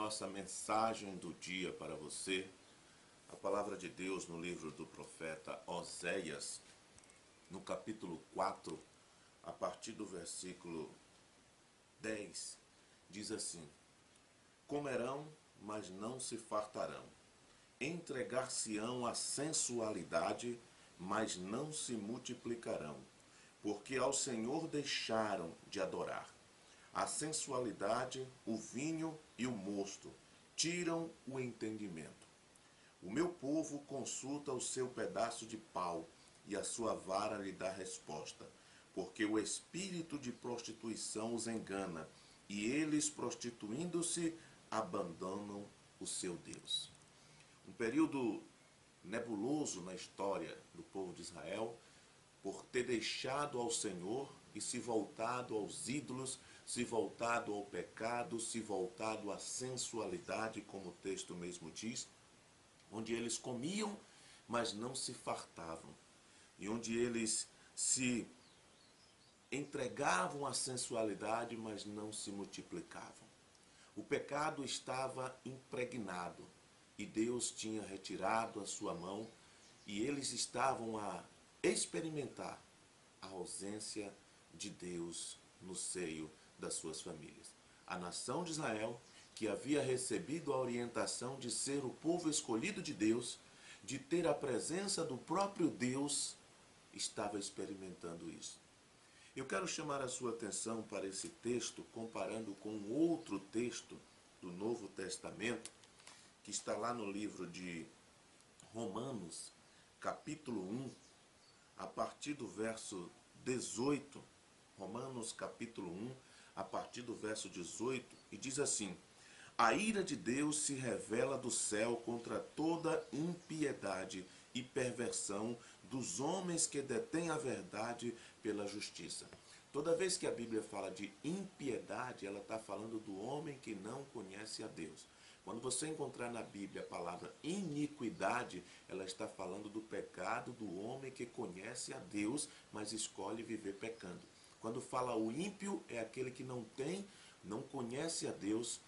nossa mensagem do dia para você. A palavra de Deus no livro do profeta Oséias, no capítulo 4, a partir do versículo 10, diz assim: Comerão, mas não se fartarão. Entregar-se-ão à sensualidade, mas não se multiplicarão, porque ao Senhor deixaram de adorar. A sensualidade, o vinho e o mosto tiram o entendimento. O meu povo consulta o seu pedaço de pau, e a sua vara lhe dá resposta, porque o espírito de prostituição os engana, e eles, prostituindo-se, abandonam o seu Deus. Um período nebuloso na história do povo de Israel, por ter deixado ao Senhor e se voltado aos ídolos, se voltado ao pecado, se voltado à sensualidade, como o texto mesmo diz, onde eles comiam, mas não se fartavam, e onde eles se entregavam à sensualidade, mas não se multiplicavam. O pecado estava impregnado, e Deus tinha retirado a sua mão, e eles estavam a experimentar a ausência de Deus no seio das suas famílias. A nação de Israel, que havia recebido a orientação de ser o povo escolhido de Deus, de ter a presença do próprio Deus, estava experimentando isso. Eu quero chamar a sua atenção para esse texto, comparando com outro texto do Novo Testamento, que está lá no livro de Romanos, capítulo 1, a partir do verso 18, Romanos capítulo 1, a partir do verso 18, e diz assim: A ira de Deus se revela do céu contra toda impiedade e perversão dos homens que detêm a verdade pela justiça. Toda vez que a Bíblia fala de impiedade, ela está falando do homem que não conhece a Deus. Quando você encontrar na Bíblia a palavra iniquidade, ela está falando do pecado do homem que conhece a Deus, mas escolhe viver pecando. Quando fala o ímpio, é aquele que não conhece a Deus,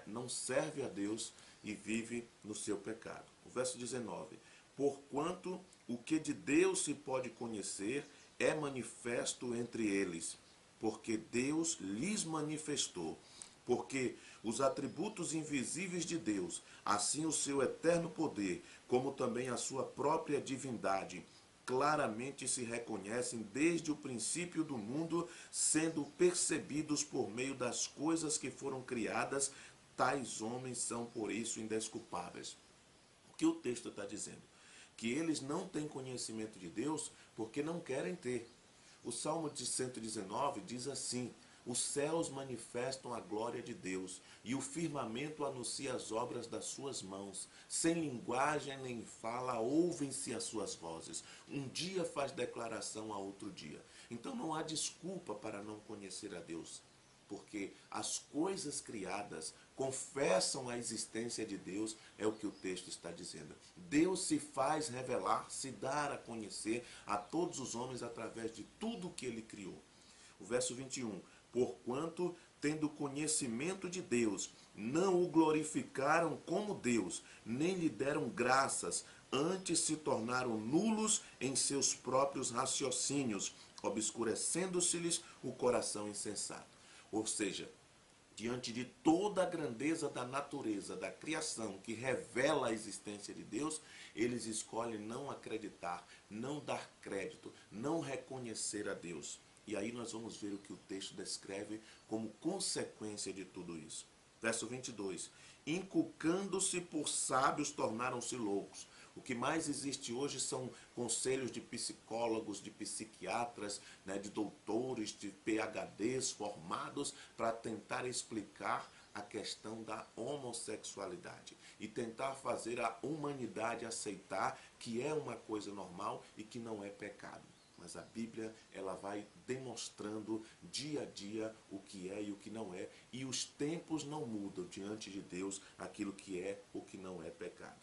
não serve a Deus e vive no seu pecado. O verso 19: Porquanto o que de Deus se pode conhecer é manifesto entre eles, porque Deus lhes manifestou. Porque os atributos invisíveis de Deus, assim o seu eterno poder, como também a sua própria divindade, claramente se reconhecem desde o princípio do mundo, sendo percebidos por meio das coisas que foram criadas, tais homens são por isso indesculpáveis. O que o texto está dizendo? Que eles não têm conhecimento de Deus porque não querem ter. O Salmo de 119 diz assim: Os céus manifestam a glória de Deus, e o firmamento anuncia as obras das suas mãos. Sem linguagem nem fala, ouvem-se as suas vozes. Um dia faz declaração a outro dia. Então não há desculpa para não conhecer a Deus, porque as coisas criadas confessam a existência de Deus, é o que o texto está dizendo. Deus se faz revelar, se dar a conhecer a todos os homens através de tudo que ele criou. O verso 21, porquanto, tendo conhecimento de Deus, não o glorificaram como Deus, nem lhe deram graças, antes se tornaram nulos em seus próprios raciocínios, obscurecendo-se-lhes o coração insensato. Ou seja, diante de toda a grandeza da natureza, da criação, que revela a existência de Deus, eles escolhem não acreditar, não dar crédito, não reconhecer a Deus. E aí nós vamos ver o que o texto descreve como consequência de tudo isso. Verso 22. Inculcando-se por sábios, tornaram-se loucos. O que mais existe hoje são conselhos de psicólogos, de psiquiatras, de doutores, de PhDs formados para tentar explicar a questão da homossexualidade e tentar fazer a humanidade aceitar que é uma coisa normal e que não é pecado. Mas a Bíblia, ela vai demonstrando dia a dia o que é e o que não é, e os tempos não mudam diante de Deus aquilo que é ou que não é pecado.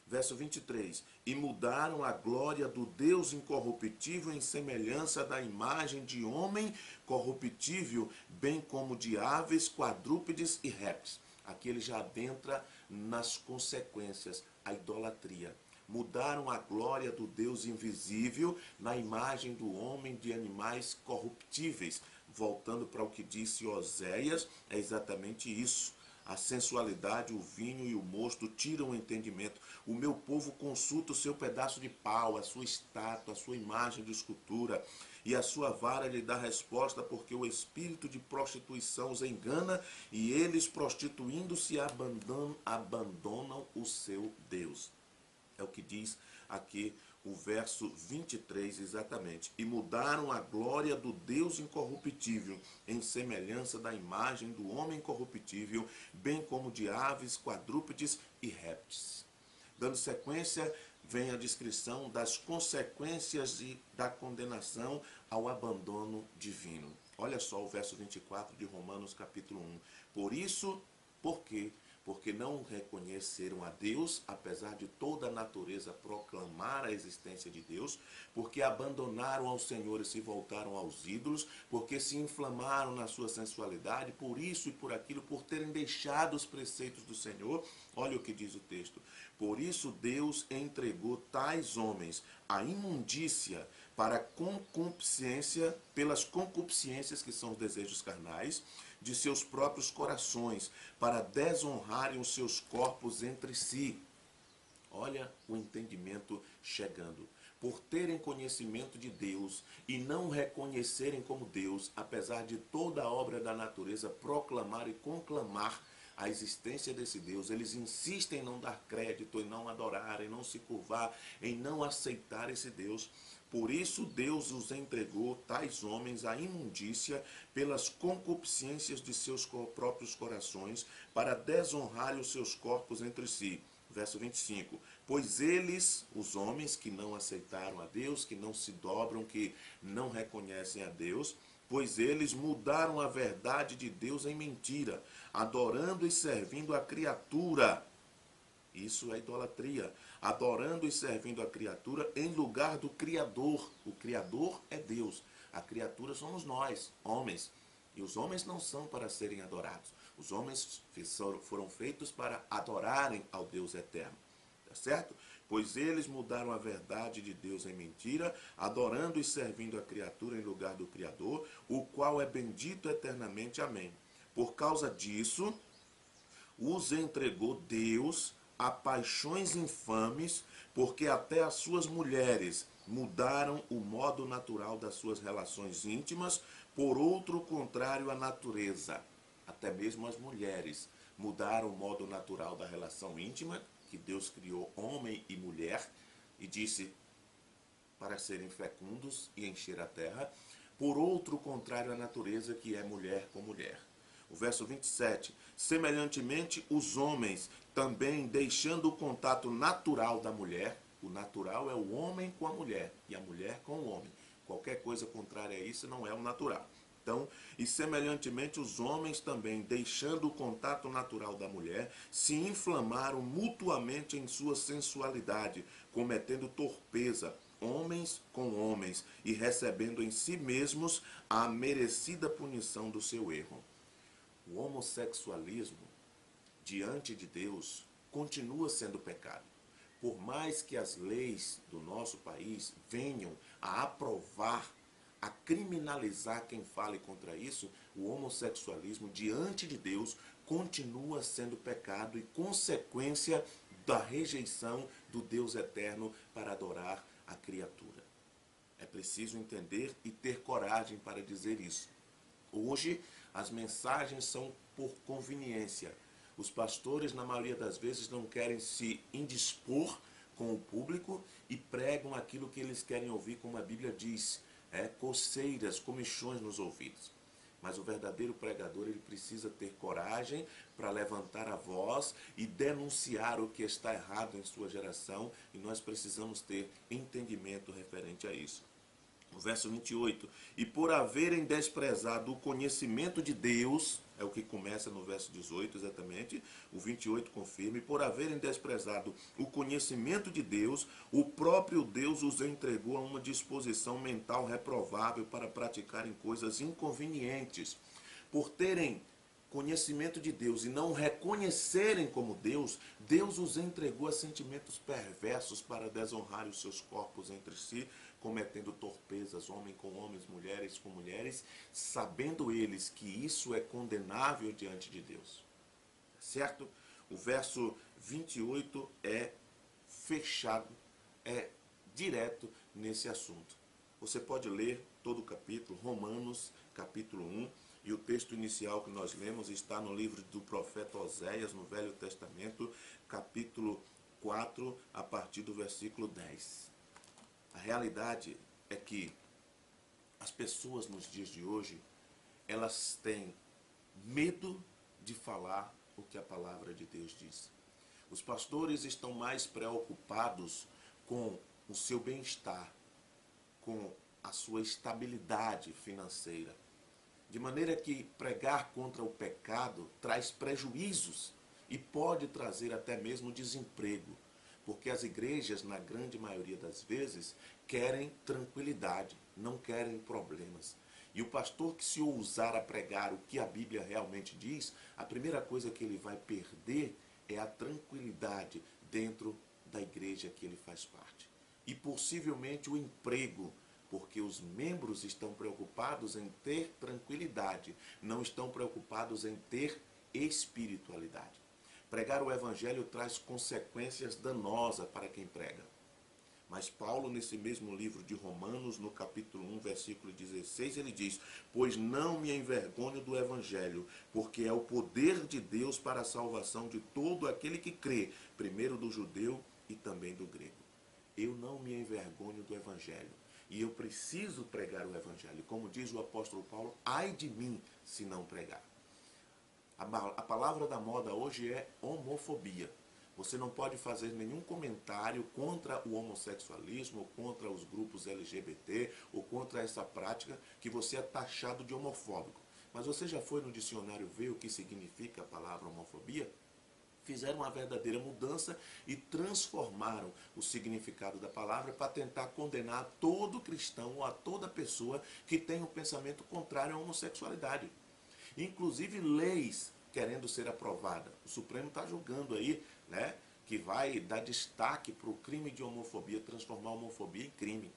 Verso 23, e mudaram a glória do Deus incorruptível em semelhança da imagem de homem corruptível, bem como de aves, quadrúpedes e répteis. Aqui ele já adentra nas consequências, a idolatria. Mudaram a glória do Deus invisível na imagem do homem de animais corruptíveis. Voltando para o que disse Oséias, é exatamente isso. A sensualidade, o vinho e o mosto tiram o entendimento. O meu povo consulta o seu pedaço de pau, a sua estátua, a sua imagem de escultura, e a sua vara lhe dá resposta, porque o espírito de prostituição os engana, e eles, prostituindo-se, abandonam o seu Deus. É o que diz aqui o verso 23 exatamente. E mudaram a glória do Deus incorruptível em semelhança da imagem do homem corruptível, bem como de aves, quadrúpedes e répteis. Dando sequência, vem a descrição das consequências da condenação ao abandono divino. Olha só o verso 24 de Romanos capítulo 1. Por isso, por quê? Porque não reconheceram a Deus, apesar de toda a natureza proclamar a existência de Deus, porque abandonaram ao Senhor e se voltaram aos ídolos, porque se inflamaram na sua sensualidade, por isso e por aquilo, por terem deixado os preceitos do Senhor. Olha o que diz o texto. Por isso Deus entregou tais homens à imundícia para concupiscência, pelas concupiscências, que são os desejos carnais, de seus próprios corações, para desonrarem os seus corpos entre si. Olha o entendimento chegando. Por terem conhecimento de Deus e não reconhecerem como Deus, apesar de toda a obra da natureza proclamar e conclamar a existência desse Deus, eles insistem em não dar crédito, em não adorar, em não se curvar, em não aceitar esse Deus. Por isso Deus os entregou, tais homens, à imundícia pelas concupiscências de seus próprios corações, para desonrarem os seus corpos entre si. Verso 25. Pois eles, os homens que não aceitaram a Deus, que não se dobram, que não reconhecem a Deus, pois eles mudaram a verdade de Deus em mentira, adorando e servindo a criatura. Isso é idolatria. Adorando e servindo a criatura em lugar do Criador. O Criador é Deus. A criatura somos nós, homens. E os homens não são para serem adorados. Os homens foram feitos para adorarem ao Deus eterno. Tá certo? Pois eles mudaram a verdade de Deus em mentira, adorando e servindo a criatura em lugar do Criador, o qual é bendito eternamente. Amém. Por causa disso, os entregou Deus a paixões infames, porque até as suas mulheres mudaram o modo natural das suas relações íntimas por outro contrário à natureza. Até mesmo as mulheres mudaram o modo natural da relação íntima, que Deus criou homem e mulher, e disse para serem fecundos e encher a terra, por outro contrário à natureza, que é mulher com mulher. O verso 27, semelhantemente os homens também, deixando o contato natural da mulher, o natural é o homem com a mulher e a mulher com o homem. Qualquer coisa contrária a isso não é o natural. Então, e semelhantemente os homens também, deixando o contato natural da mulher, se inflamaram mutuamente em sua sensualidade, cometendo torpeza, homens com homens, e recebendo em si mesmos a merecida punição do seu erro. O homossexualismo, diante de Deus, continua sendo pecado. Por mais que as leis do nosso país venham a aprovar, a criminalizar quem fale contra isso, o homossexualismo, diante de Deus, continua sendo pecado e consequência da rejeição do Deus eterno para adorar a criatura. É preciso entender e ter coragem para dizer isso. Hoje, as mensagens são por conveniência. Os pastores, na maioria das vezes, não querem se indispor com o público e pregam aquilo que eles querem ouvir, como a Bíblia diz, coceiras, comichões nos ouvidos. Mas o verdadeiro pregador, ele precisa ter coragem para levantar a voz e denunciar o que está errado em sua geração, e nós precisamos ter entendimento referente a isso. O verso 28, e por haverem desprezado o conhecimento de Deus, é o que começa no verso 18 exatamente, o 28 confirma, e por haverem desprezado o conhecimento de Deus, o próprio Deus os entregou a uma disposição mental reprovável para praticarem coisas inconvenientes. Por terem conhecimento de Deus e não reconhecerem como Deus, Deus os entregou a sentimentos perversos para desonrar os seus corpos entre si, cometendo torpezas, homem com homens, mulheres com mulheres, sabendo eles que isso é condenável diante de Deus. Certo? O verso 28 é fechado, é direto nesse assunto. Você pode ler todo o capítulo, Romanos, capítulo 1, e o texto inicial que nós lemos está no livro do profeta Oséias, no Velho Testamento, capítulo 4, a partir do versículo 10. A realidade é que as pessoas nos dias de hoje, elas têm medo de falar o que a palavra de Deus diz. Os pastores estão mais preocupados com o seu bem-estar, com a sua estabilidade financeira. De maneira que pregar contra o pecado traz prejuízos e pode trazer até mesmo desemprego, porque as igrejas, na grande maioria das vezes, querem tranquilidade, não querem problemas. E o pastor que se ousar a pregar o que a Bíblia realmente diz, a primeira coisa que ele vai perder é a tranquilidade dentro da igreja que ele faz parte. E possivelmente o emprego, porque os membros estão preocupados em ter tranquilidade, não estão preocupados em ter espiritualidade. Pregar o evangelho traz consequências danosas para quem prega. Mas Paulo, nesse mesmo livro de Romanos, no capítulo 1, versículo 16, ele diz: pois não me envergonho do evangelho, porque é o poder de Deus para a salvação de todo aquele que crê, primeiro do judeu e também do grego. Eu não me envergonho do evangelho. E eu preciso pregar o evangelho. Como diz o apóstolo Paulo, ai de mim se não pregar. A palavra da moda hoje é homofobia. Você não pode fazer nenhum comentário contra o homossexualismo, ou contra os grupos LGBT, ou contra essa prática que você é taxado de homofóbico. Mas você já foi no dicionário ver o que significa a palavra homofobia? Fizeram uma verdadeira mudança e transformaram o significado da palavra para tentar condenar todo cristão ou a toda pessoa que tem um pensamento contrário à homossexualidade. Inclusive leis querendo ser aprovadas. O Supremo está julgando aí, né, que vai dar destaque para o crime de homofobia, transformar a homofobia em crime.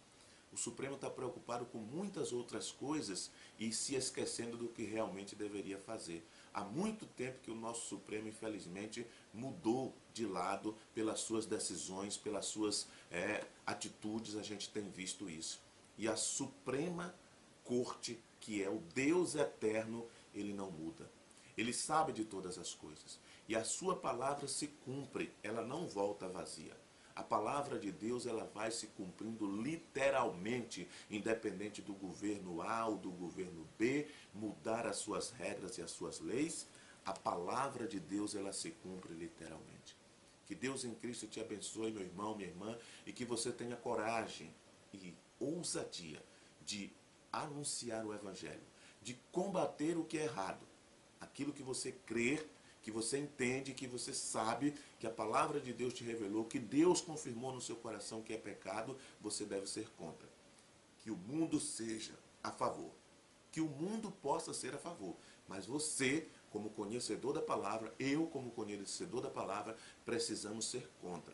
O Supremo está preocupado com muitas outras coisas e se esquecendo do que realmente deveria fazer. Há muito tempo que o nosso Supremo, infelizmente, mudou de lado pelas suas decisões, pelas suas atitudes, a gente tem visto isso. E a Suprema Corte, que é o Deus eterno, ele não muda. Ele sabe de todas as coisas. E a sua palavra se cumpre, ela não volta vazia. A palavra de Deus, ela vai se cumprindo literalmente, independente do governo A ou do governo B, mudar as suas regras e as suas leis. A palavra de Deus, ela se cumpre literalmente. Que Deus em Cristo te abençoe, meu irmão, minha irmã, e que você tenha coragem e ousadia de anunciar o evangelho, de combater o que é errado, aquilo que você crê, que você entende, que você sabe, que a palavra de Deus te revelou, que Deus confirmou no seu coração que é pecado, você deve ser contra. Que o mundo seja a favor. Que o mundo possa ser a favor. Mas você, como conhecedor da palavra, eu, como conhecedor da palavra, precisamos ser contra.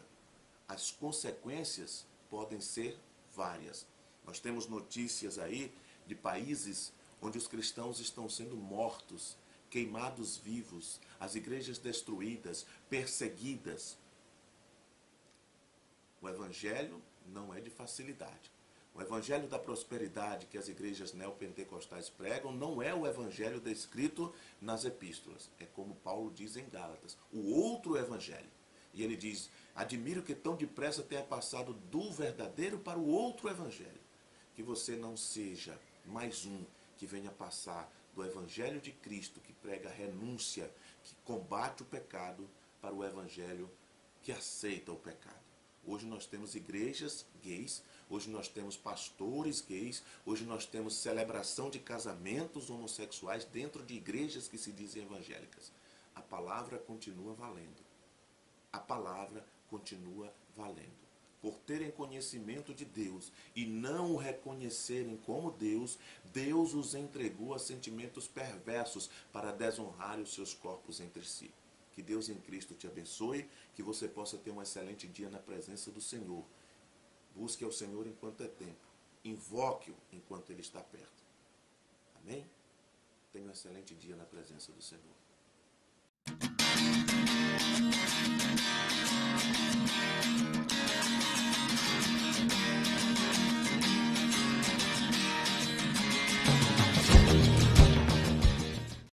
As consequências podem ser várias. Nós temos notícias aí de países onde os cristãos estão sendo mortos, queimados vivos, as igrejas destruídas, perseguidas. O evangelho não é de facilidade. O evangelho da prosperidade que as igrejas neopentecostais pregam não é o evangelho descrito nas epístolas. É como Paulo diz em Gálatas, o outro evangelho. E ele diz, admiro que tão depressa tenha passado do verdadeiro para o outro evangelho. Que você não seja mais um que venha passar do evangelho de Cristo, que prega a renúncia, que combate o pecado, para o evangelho que aceita o pecado. Hoje nós temos igrejas gays, hoje nós temos pastores gays, hoje nós temos celebração de casamentos homossexuais dentro de igrejas que se dizem evangélicas. A palavra continua valendo. A palavra continua valendo. por terem conhecimento de Deus e não o reconhecerem como Deus, Deus os entregou a sentimentos perversos para desonrarem os seus corpos entre si. Que Deus em Cristo te abençoe, que você possa ter um excelente dia na presença do Senhor. Busque ao Senhor enquanto é tempo. Invoque-o enquanto Ele está perto. Amém? Tenha um excelente dia na presença do Senhor.